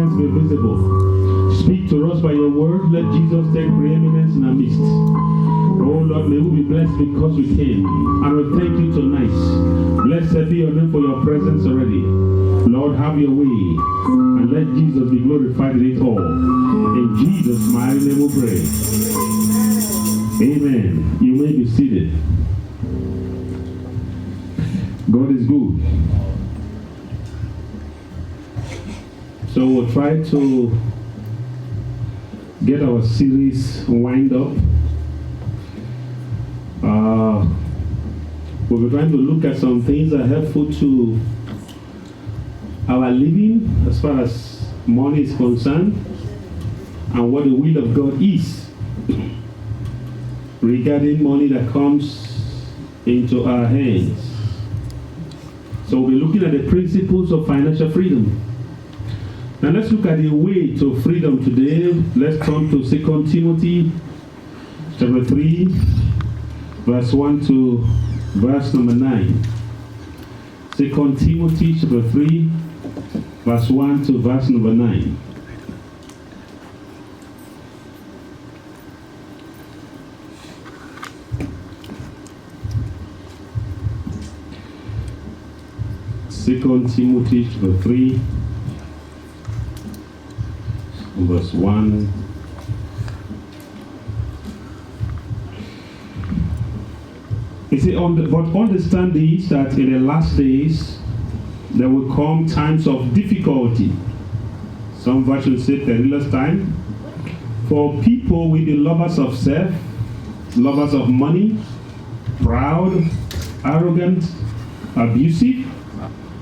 presence be visible. Speak to us by your word. Let Jesus take preeminence in our midst. Oh Lord, may we be blessed because we came. And we thank you tonight. Blessed be your name for your presence already. Lord, have your way. And let Jesus be glorified in it all. In Jesus' mighty name we pray. Amen. You may be seated. God is good. So we'll try to get our series wind up. We'll be trying to look at some things that are helpful to our living as far as money is concerned and what the will of God is regarding money that comes into our hands. So we'll be looking at the principles of financial freedom. Now let's look at the way to freedom today. Let's turn to 2 Timothy chapter 3, verse 1 to verse number 9. 2 Timothy chapter 3, verse 1 to verse number 9. Second Timothy chapter 3, verse 1. It says, but understand this, that in the last days there will come times of difficulty. Some versions say perilous time. For people will be lovers of self, lovers of money, proud, arrogant, abusive,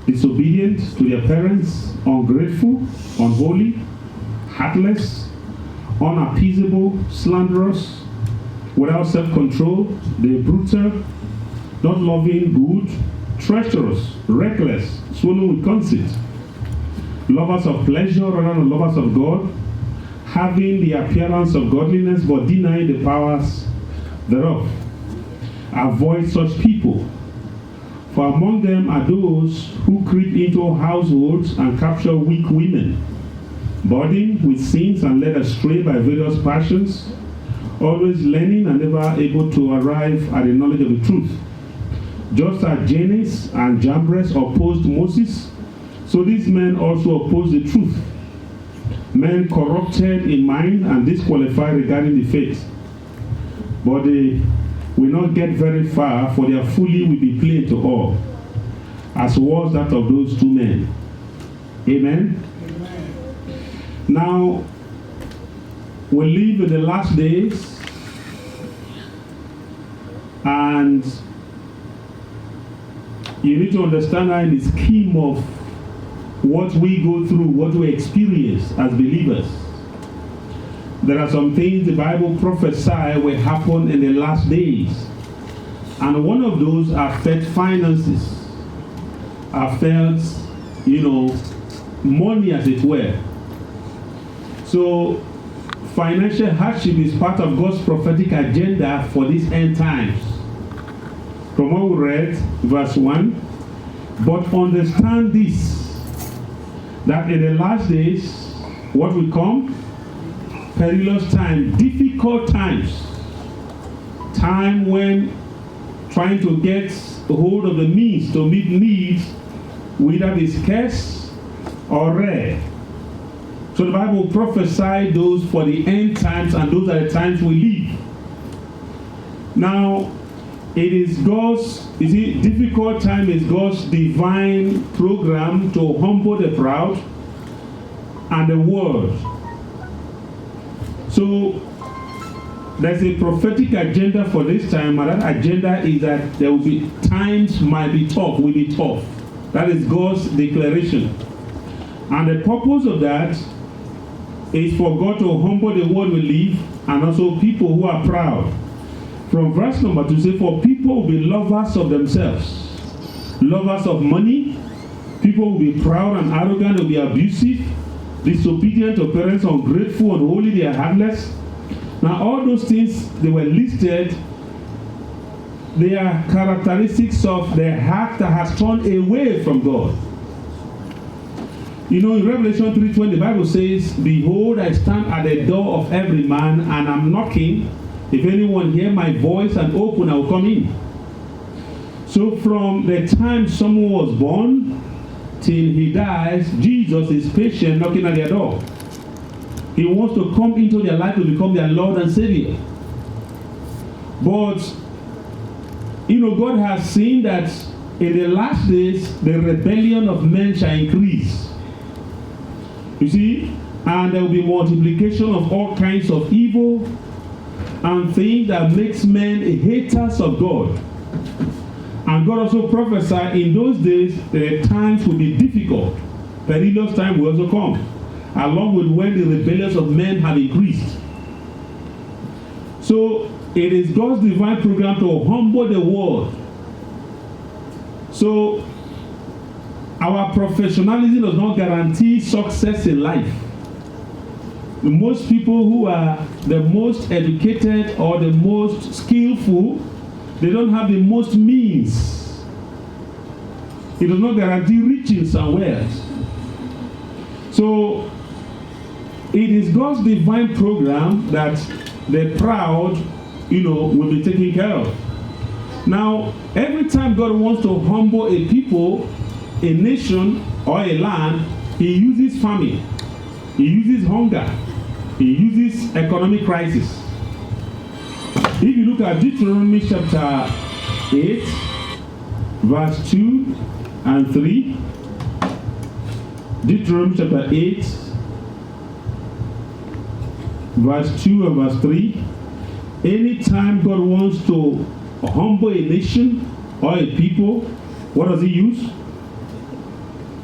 disobedient to their parents, ungrateful, unholy, heartless, unappeasable, slanderous, without self-control, they're brutal, not loving good, treacherous, reckless, swollen with conceit, lovers of pleasure rather than lovers of God, having the appearance of godliness but denying the powers thereof. Avoid such people. For among them are those who creep into households and capture weak women, burdened with sins and led astray by various passions, always learning and never able to arrive at the knowledge of the truth. Just as Jannes and Jambres opposed Moses, so these men also oppose the truth. Men corrupted in mind and disqualified regarding the faith. But they will not get very far, for their folly will be plain to all, as was that of those two men. Amen? Now, we live in the last days, and you need to understand that in the scheme of what we go through, what we experience as believers, there are some things the Bible prophesies will happen in the last days. And one of those affect finances, affects, money as it were. So financial hardship is part of God's prophetic agenda for these end times. From what we read, verse 1, but understand this, that in the last days, what will come? Perilous time, difficult times. Time when trying to get hold of the means to meet needs will either be scarce or rare. So the Bible prophesied those for the end times, and those are the times we live. Now, it is difficult time is God's divine program to humble the proud and the world. So there's a prophetic agenda for this time, and that agenda is that there will be times might be tough, will be tough. That is God's declaration. And the purpose of that is for God to humble the world we live, and also people who are proud. From verse number 2, say, for people will be lovers of themselves, lovers of money, people will be proud and arrogant, will be abusive, disobedient to parents, ungrateful, unholy, they are heartless. Now all those things, they were listed, they are characteristics of the heart that has turned away from God. You know, in Revelation 3:20, the Bible says, "Behold, I stand at the door of every man, and I'm knocking. If anyone hear my voice and open, I will come in." So from the time someone was born till he dies, Jesus is patient knocking at their door. He wants to come into their life to become their Lord and Savior. But, you know, God has seen that in the last days, the rebellion of men shall increase. You see, and there will be multiplication of all kinds of evil and things that makes men haters of God. And God also prophesied in those days the times will be difficult. Perilous time will also come, along with when the rebellions of men have increased. So it is God's divine program to humble the world. So our professionalism does not guarantee success in life. Most people who are the most educated or the most skillful, they don't have the most means. It does not guarantee riches and wealth. So it is God's divine program that the proud, you know, will be taken care of. Now, every time God wants to humble a people, a nation, or a land, he uses famine, he uses hunger, he uses economic crisis. If you look at Deuteronomy chapter 8, verse 2 and 3, Deuteronomy chapter 8, verse 2 and verse 3, anytime God wants to humble a nation or a people, what does he use?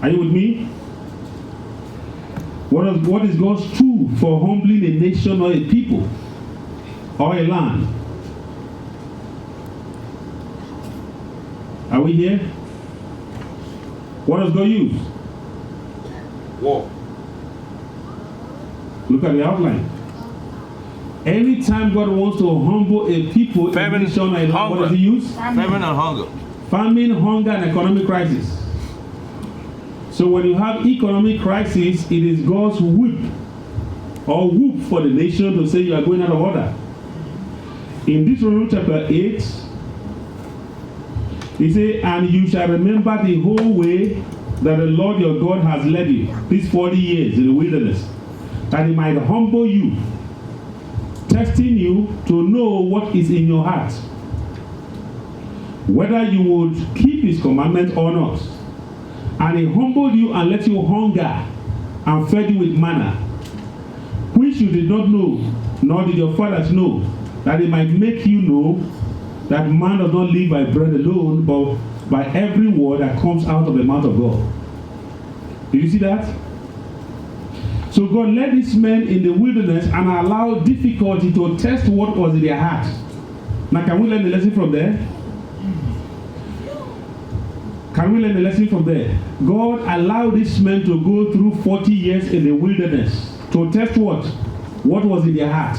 Are you with me? What is God's tool for humbling a nation or a people or a land? Are we here? What does God use? War. Look at the outline. Anytime God wants to humble a people, famine, a nation, or a land, hunger. what does he use? Famine and hunger. Famine, hunger, and economic crisis. So when you have economic crisis, it is God's whip or whoop for the nation to say you are going out of order. In Deuteronomy chapter 8, he says, "And you shall remember the whole way that the Lord your God has led you these 40 years in the wilderness, that he might humble you, testing you to know what is in your heart, whether you would keep his commandments or not. And he humbled you and let you hunger and fed you with manna, which you did not know, nor did your fathers know, that he might make you know that man does not live by bread alone, but by every word that comes out of the mouth of God." Do you see that? So God led these men in the wilderness and allowed difficulty to test what was in their heart. Now, can we learn the lesson from there? Can we learn the lesson from there? God allowed these men to go through 40 years in the wilderness to test what? What was in their heart.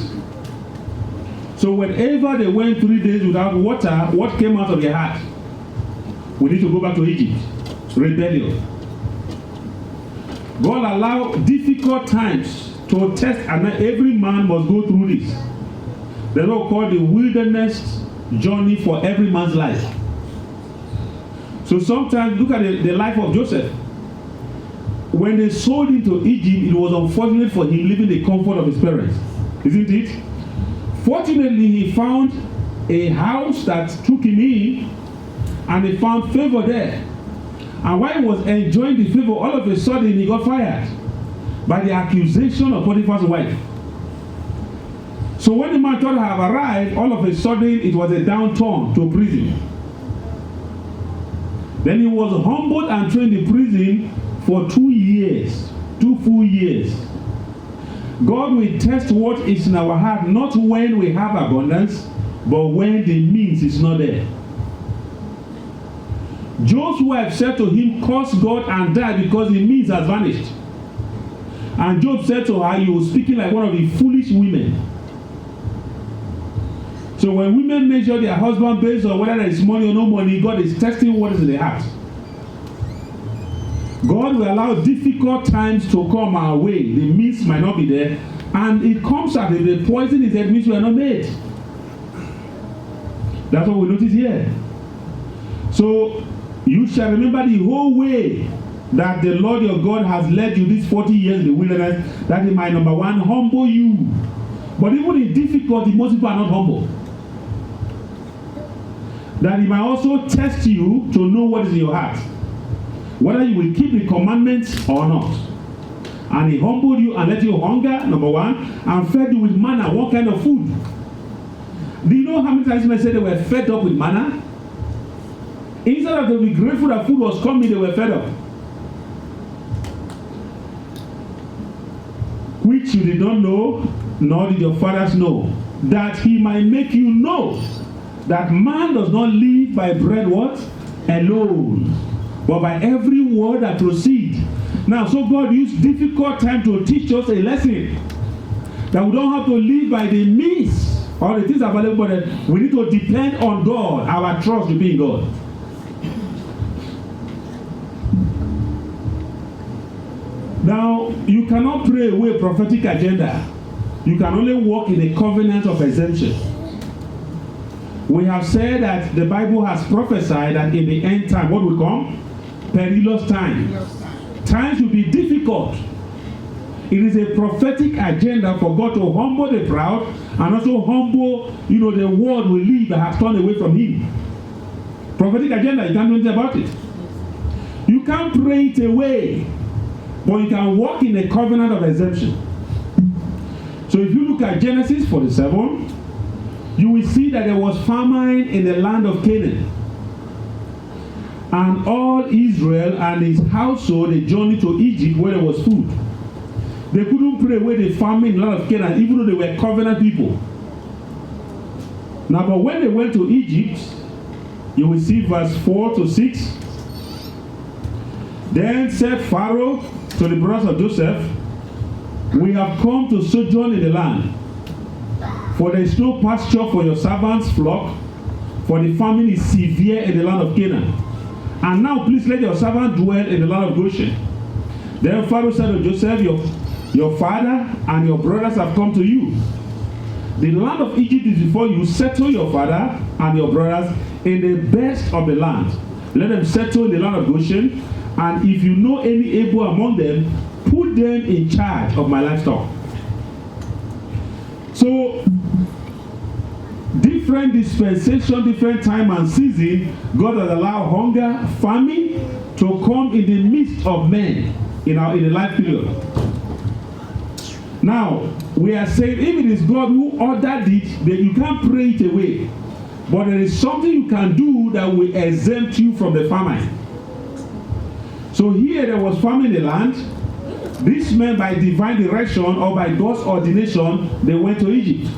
So whenever they went 3 days without water, what came out of their heart? We need to go back to Egypt. Rebellion. God allowed difficult times to test, and every man must go through this. They are called the wilderness journey for every man's life. So sometimes, look at the life of Joseph. When they sold him to Egypt, it was unfortunate for him leaving the comfort of his parents. Isn't it? Fortunately, he found a house that took him in, and he found favor there. And while he was enjoying the favor, all of a sudden he got fired by the accusation of Potiphar's wife. So when the man thought to have arrived, all of a sudden it was a downturn to prison. Then he was humbled and trained in prison for 2 years, 2 full years. God will test what is in our heart, not when we have abundance, but when the means is not there. Job's wife said to him, "Curse God and die, because the means has vanished." And Job said to her, "You were speaking like one of the foolish women." So when women measure their husband based on whether there is money or no money, God is testing what is in their heart. God will allow difficult times to come our way. The means might not be there. And it comes out, if the poison is there, it means we are not made. That's what we notice here. So, you shall remember the whole way that the Lord your God has led you these 40 years in the wilderness, that he might, number one, humble you. But even in difficulty, most people are not humble. That he might also test you to know what is in your heart, whether you will keep the commandments or not. And he humbled you and let you hunger, number one, and fed you with manna. What kind of food? Do you know how many times men said they were fed up with manna? Instead of they be grateful that food was coming, they were fed up. Which you did not know, nor did your fathers know, that he might make you know that man does not live by bread what? Alone, but by every word that proceeds. Now, so God used difficult time to teach us a lesson, that we don't have to live by the means or the things available, but we need to depend on God, our trust to be in God. Now, you cannot pray away a prophetic agenda. You can only walk in a covenant of exemption. We have said that the Bible has prophesied that in the end time, what will come? Perilous time. Times will be difficult. It is a prophetic agenda for God to humble the proud and also humble, the world will live that has turned away from him. Prophetic agenda, you can't do anything about it. You can't pray it away, but you can walk in a covenant of exemption. So if you look at Genesis 47, you will see that there was famine in the land of Canaan. And all Israel and his household, they journeyed to Egypt where there was food. They couldn't pray away the famine in the land of Canaan, even though they were covenant people. Now, but when they went to Egypt, you will see verse 4 to 6. Then said Pharaoh to the brothers of Joseph, we have come to sojourn in the land, for there is no pasture for your servants' flock, for the famine is severe in the land of Canaan. And now please let your servant dwell in the land of Goshen. Then Pharaoh said to Joseph, your father and your brothers have come to you. The land of Egypt is before you. Settle your father and your brothers in the best of the land. Let them settle in the land of Goshen. And if you know any able among them, put them in charge of my livestock. So, different dispensation, different time and season, God has allowed hunger, famine to come in the midst of men in the life period. Now, we are saying if it is God who ordered it, then you can't pray it away. But there is something you can do that will exempt you from the famine. So here there was famine in the land. This men by divine direction or by God's ordination, they went to Egypt.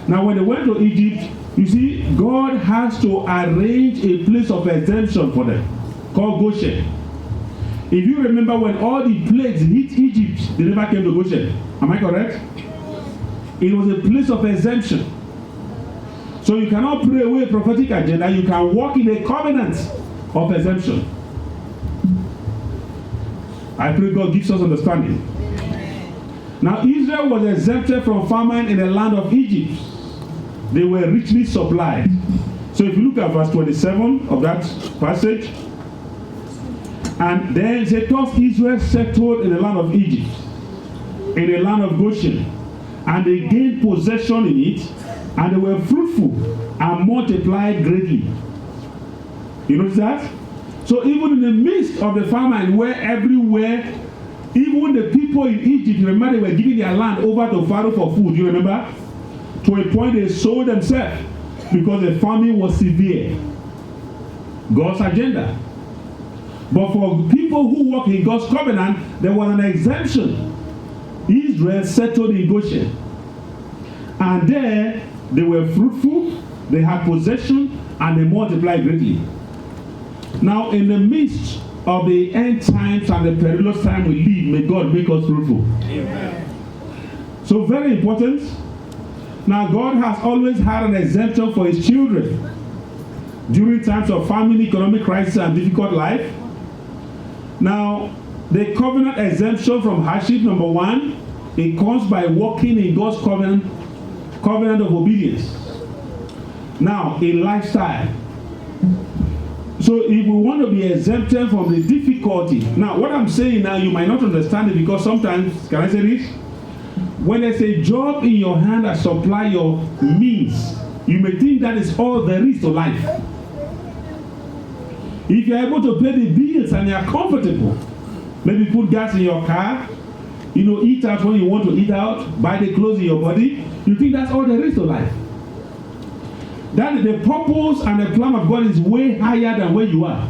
Now when they went to Egypt, you see, God has to arrange a place of exemption for them, called Goshen. If you remember when all the plagues hit Egypt, they never came to Goshen. Am I correct? It was a place of exemption. So you cannot pray away a prophetic agenda, you can walk in a covenant of exemption. I pray God gives us understanding. Now Israel was exempted from famine in the land of Egypt. They were richly supplied. So if you look at verse 27 of that passage, and then it says, thus Israel settled in the land of Egypt, in the land of Goshen, and they gained possession in it, and they were fruitful and multiplied greatly. You notice that? So even in the midst of the famine, where everywhere, even the people in Egypt, remember they were giving their land over to Pharaoh for food, you remember? To a point they sold themselves because the famine was severe. God's agenda. But for people who walk in God's covenant, there was an exemption. Israel settled in Goshen. And there, they were fruitful, they had possession, and they multiplied greatly. Now, in the midst of the end times and the perilous time we live, may God make us fruitful. Amen. So, very important. Now, God has always had an exemption for his children during times of famine, economic crisis, and difficult life. Now, the covenant exemption from hardship, number one, it comes by walking in God's covenant of obedience. Now, a lifestyle. So if we want to be exempted from the difficulty, now what I'm saying now, you might not understand it because sometimes, can I say this? When there's a job in your hand that supply your means, you may think that is all there is to life. If you're able to pay the bills and you're comfortable, maybe put gas in your car, eat out when you want to eat out, buy the clothes in your body, you think that's all there is to life. That the purpose and the plan of God is way higher than where you are.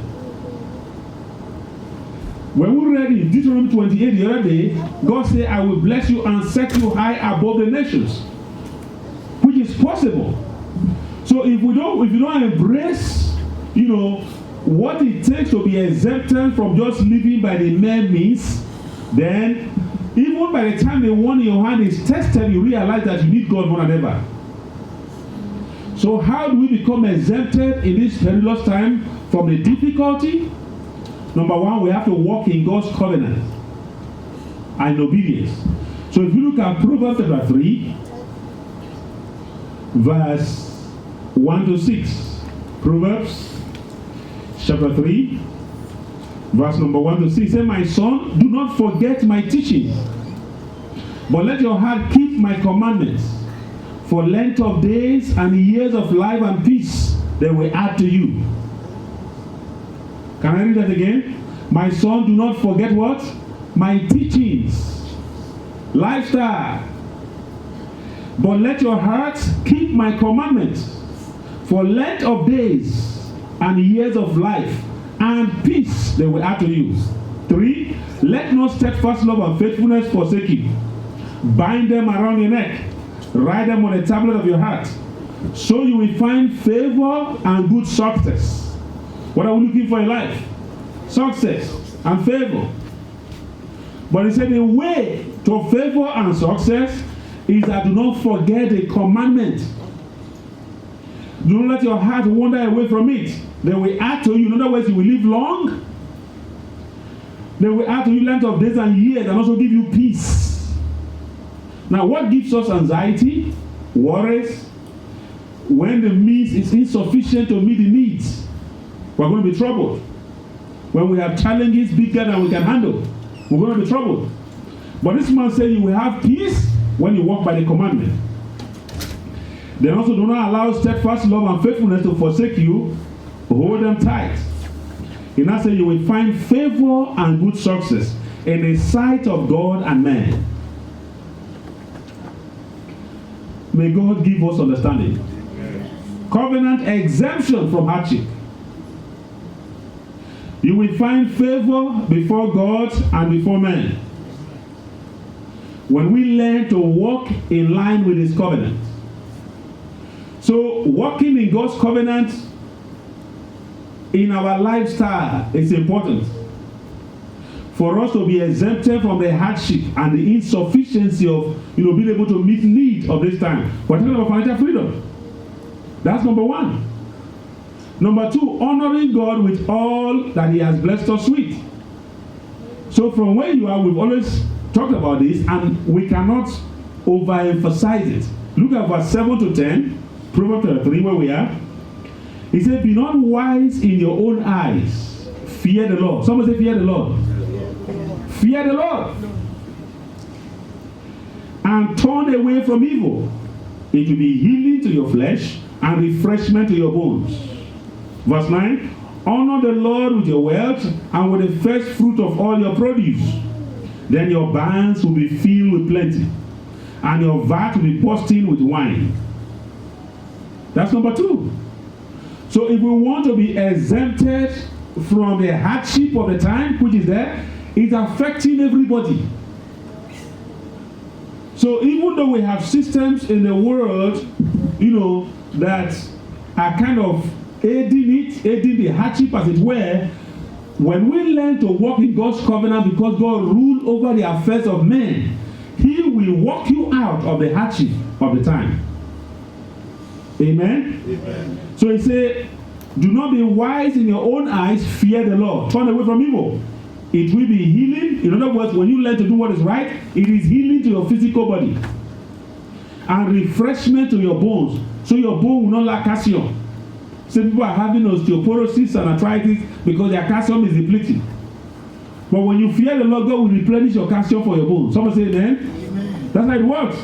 When we read in Deuteronomy 28 the other day, God said, I will bless you and set you high above the nations, which is possible. So if you don't embrace, what it takes to be exempted from just living by the mere means, then even by the time the one in your hand is tested, you realize that you need God more than ever. So how do we become exempted in this perilous time from the difficulty? Number one, we have to walk in God's covenant and obedience. So if you look at Proverbs chapter 3, verse 1 to 6. Proverbs chapter 3, verse number 1 to 6. Say, my son, do not forget my teaching, but let your heart keep my commandments. For length of days and years of life and peace they will add to you. Can I read that again? My son, do not forget what? My teachings, lifestyle. But let your heart keep my commandments. For length of days and years of life and peace they will add to you. 3. Let no steadfast love and faithfulness forsake you. Bind them around your neck. Write them on the tablet of your heart, so you will find favor and good success. What are we looking for in life? Success and favor. But he said the way to favor and success is that do not forget the commandment. Do not let your heart wander away from it. They will add to you. In other words, you will live long. They will add to you length of days and years and also give you peace. Now, what gives us anxiety, worries, when the means is insufficient to meet the needs? We're going to be troubled. When we have challenges bigger than we can handle, we're going to be troubled. But this man said you will have peace when you walk by the commandment. Then also do not allow steadfast love and faithfulness to forsake you. Hold them tight. He now said you will find favor and good success in the sight of God and man. May God give us understanding. Covenant exemption from hardship. You will find favor before God and before men when we learn to walk in line with His covenant. So walking in God's covenant in our lifestyle is important for us to be exempted from the hardship and the insufficiency of being able to meet needs of this time. We're talking about financial freedom. That's number one. Number two, honoring God with all that He has blessed us with. So from where you are, we've always talked about this, and we cannot overemphasize it. Look at verse 7 to 10, Proverbs 3, where we are. He said, be not wise in your own eyes. Fear the Lord. Someone say, fear the Lord. Fear the Lord. And turn away from evil. It will be healing to your flesh and refreshment to your bones. Verse 9. Honor the Lord with your wealth and with the first fruit of all your produce. Then your barns will be filled with plenty, and your vat will be bursting with wine. That's number two. So if we want to be exempted from the hardship of the time, which is there, it's affecting everybody. So even though we have systems in the world, that are kind of aiding the hardship as it were, when we learn to walk in God's covenant because God rules over the affairs of men, He will walk you out of the hardship of the time. Amen? Amen. So He said, do not be wise in your own eyes, fear the Lord. Turn away from evil. It will be healing. In other words, when you learn to do what is right, it is healing to your physical body and refreshment to your bones, so your bone will not lack calcium. Some people are having osteoporosis and arthritis because their calcium is depleting. But when you fear the Lord, God will replenish your calcium for your bones. Someone say amen. Amen. That's how it works.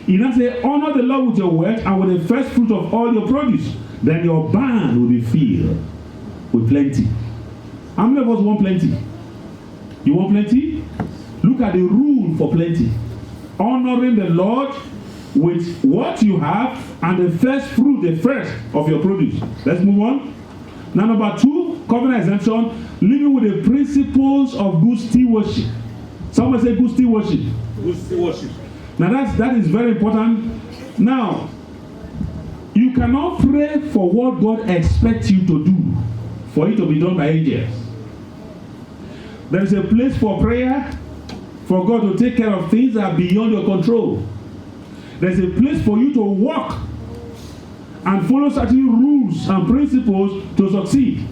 He now say, honor the Lord with your wealth and with the first fruit of all your produce. Then your barn will be filled with plenty. How many of us want plenty? You want plenty? Look at the rule for plenty. Honoring the Lord with what you have and the first fruit, the first of your produce. Let's move on. Now, number 2, covenant exemption, living with the principles of good stewardship. Someone say good stewardship. Good stewardship. Now that is very important. Now, you cannot pray for what God expects you to do, for it to be done by angels. There is a place for prayer, for God to take care of things that are beyond your control. There's a place for you to walk and follow certain rules and principles to succeed.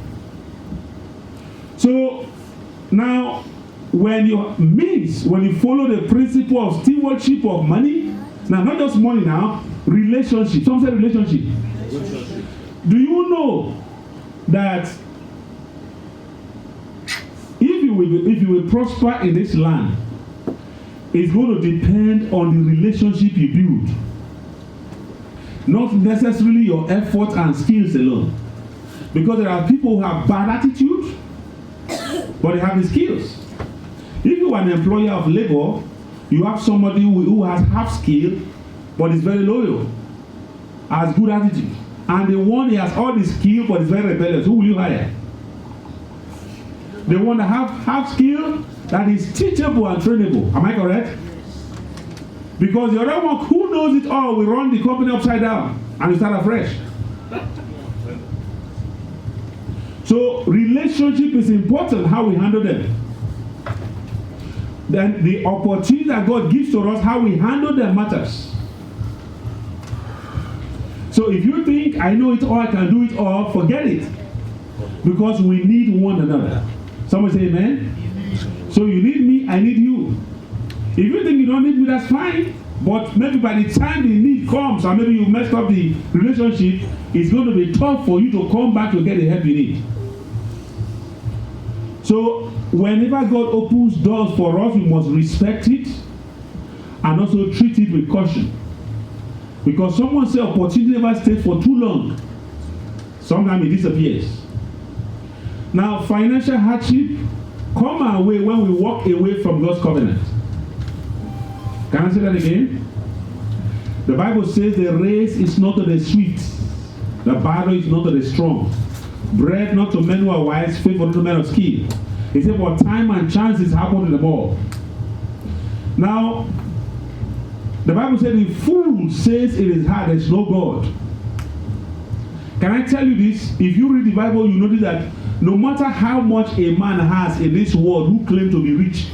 So now, when you follow the principle of stewardship of money, now not just money now, relationship. Some say relationship. Do you know that if you will prosper in this land, it's going to depend on the relationship you build, not necessarily your effort and skills alone. Because there are people who have bad attitude, but they have the skills. If you are an employer of labor, you have somebody who has half skill, but is very loyal, has good attitude. And the one he has all the skill, but is very rebellious. Who will you hire? The one that have half skill, that is teachable and trainable. Am I correct? Because the other one who knows it all will run the company upside down and you start afresh. So relationship is important, how we handle them. Then the opportunity that God gives to us, how we handle them matters. So if you think I know it all, I can do it all, forget it. Because we need one another. Someone say amen? Amen. So you need me, I need you. If you think you don't need me, that's fine. But maybe by the time the need comes, or maybe you messed up the relationship, it's going to be tough for you to come back to get the help you need. So whenever God opens doors for us, we must respect it and also treat it with caution. Because someone said opportunity never stays for too long. Sometimes it disappears. Now, financial hardship come our way when we walk away from God's covenant. Can I say that again? The Bible says the race is not to the swift, the battle is not to the strong. Bread not to men who are wise, faithful to men of skill. He said, for time and chances happen to them all. Now, the Bible said the fool says it is hard, there is no God. Can I tell you this? If you read the Bible, you notice that no matter how much a man has in this world who claims to be rich,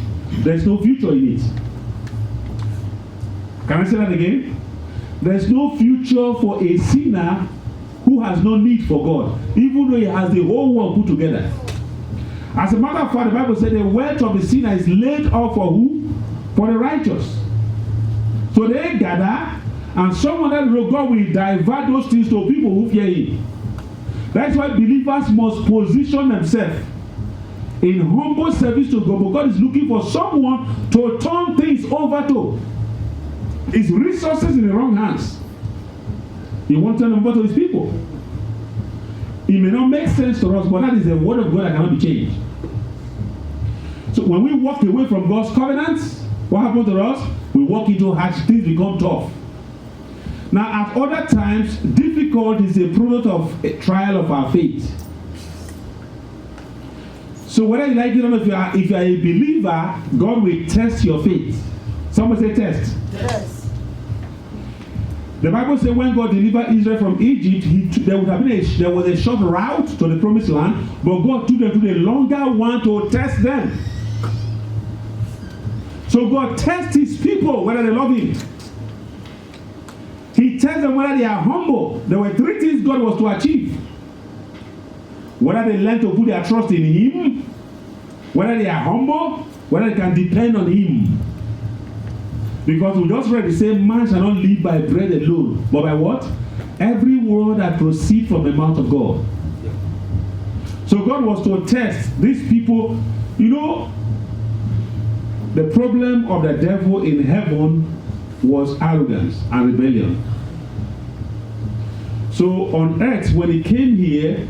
there is no future in it. Can I say that again? There is no future for a sinner who has no need for God, even though he has the whole world put together. As a matter of fact, the Bible said the wealth of the sinner is laid up for who? For the righteous. So they gather, and someone else, God will divert those things to people who fear Him. That's why believers must position themselves in humble service to God. But God is looking for someone to turn things over to. His resources in the wrong hands. He wants to turn them over to His people. It may not make sense to us, but that is the word of God that cannot be changed. So when we walk away from God's covenants, what happens to us? We walk into hard things, become tough. Now, at other times, difficult is a product of a trial of our faith. So whether you like it or not, if you are a believer, God will test your faith. Someone say test. Yes. The Bible says when God delivered Israel from Egypt, there was a short route to the promised land, but God took them to the longer one to test them. So God tests His people whether they love Him. He tells them whether they are humble. There were 3 things God was to achieve. Whether they learn to put their trust in Him, whether they are humble, whether they can depend on him. Because we just read the same, man shall not live by bread alone, but by what? Every word that proceeds from the mouth of God. So God was to test these people. You know, the problem of the devil in heaven was arrogance and rebellion. So on earth, when he came here,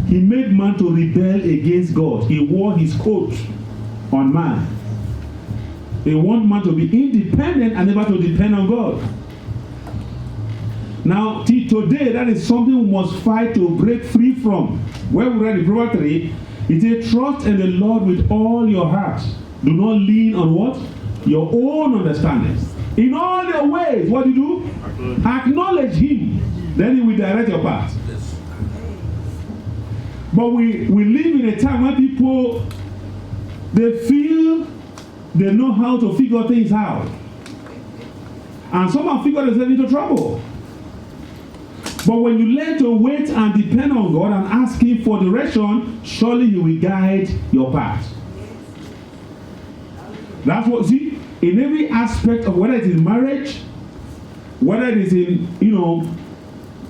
he made man to rebel against God. He wore his coat on man. He want man to be independent and never to depend on God. Now, today, that is something we must fight to break free from. When we read in Proverbs 3, it says, trust in the Lord with all your heart. Do not lean on what? Your own understanding. In all your ways, what do you do? Acknowledge him. Then he will direct your path. But we live in a time when people, they feel they know how to figure things out. And some have figured themselves into trouble. But when you learn to wait and depend on God and ask him for direction, surely he will guide your path. That's what, see, in every aspect of whether it is marriage, whether it is in,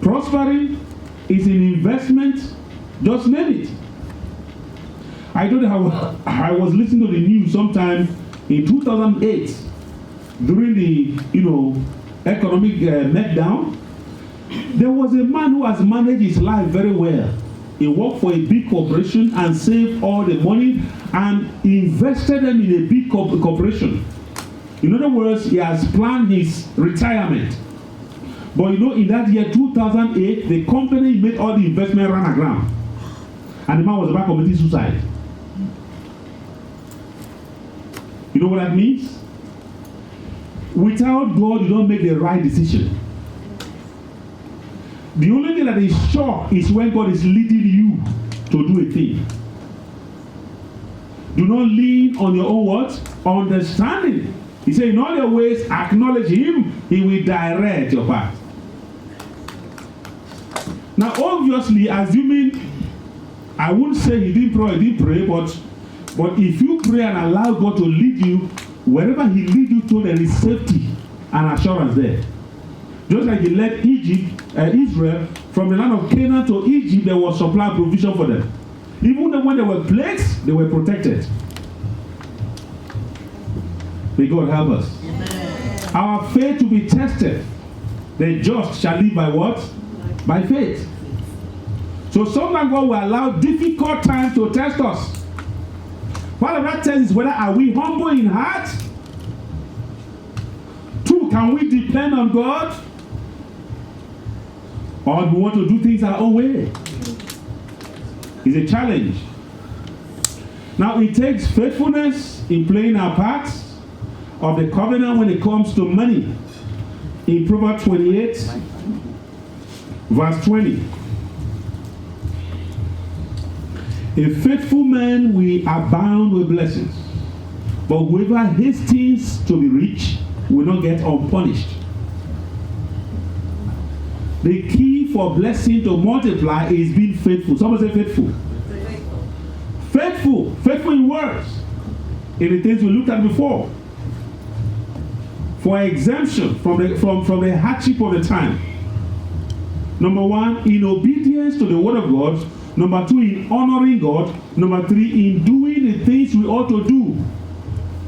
prospering, it's in investment, just name it. I told you how I was listening to the news sometime in 2008 during the, economic meltdown. There was a man who has managed his life very well. He worked for a big corporation and saved all the money and invested them in a big corporation. In other words, he has planned his retirement. But in that year, 2008, the company he made all the investment ran aground. And the man was about committing suicide. You know what that means? Without God, you don't make the right decision. The only thing that is sure is when God is leading you to do a thing. Do not lean on your own what? Understanding. He said, in all your ways, acknowledge him. He will direct your path. Now, obviously, assuming, I wouldn't say he didn't pray, but if you pray and allow God to lead you, wherever he leads you to, there is safety and assurance there. Just like he led Israel from the land of Canaan to Egypt, there was supply provision for them. Even when there were plagues, they were protected. May God help us. Amen. Our faith to be tested. The just shall live by what? By faith. So sometimes God will allow difficult times to test us. Part of that test is whether are we humble in heart? 2, can we depend on God? Or do we want to do things our own way? It's a challenge. Now it takes faithfulness in playing our parts of the covenant when it comes to money. In Proverbs 28, verse 20. A faithful man will abound with blessings, but whoever hastens to be rich will not get unpunished. The key for blessing to multiply is being faithful. Somebody say faithful. Faithful. Faithful in words. In the things we looked at before. For exemption from the hardship of the time. Number 1, in obedience to the word of God. Number 2, in honoring God. Number 3, in doing the things we ought to do.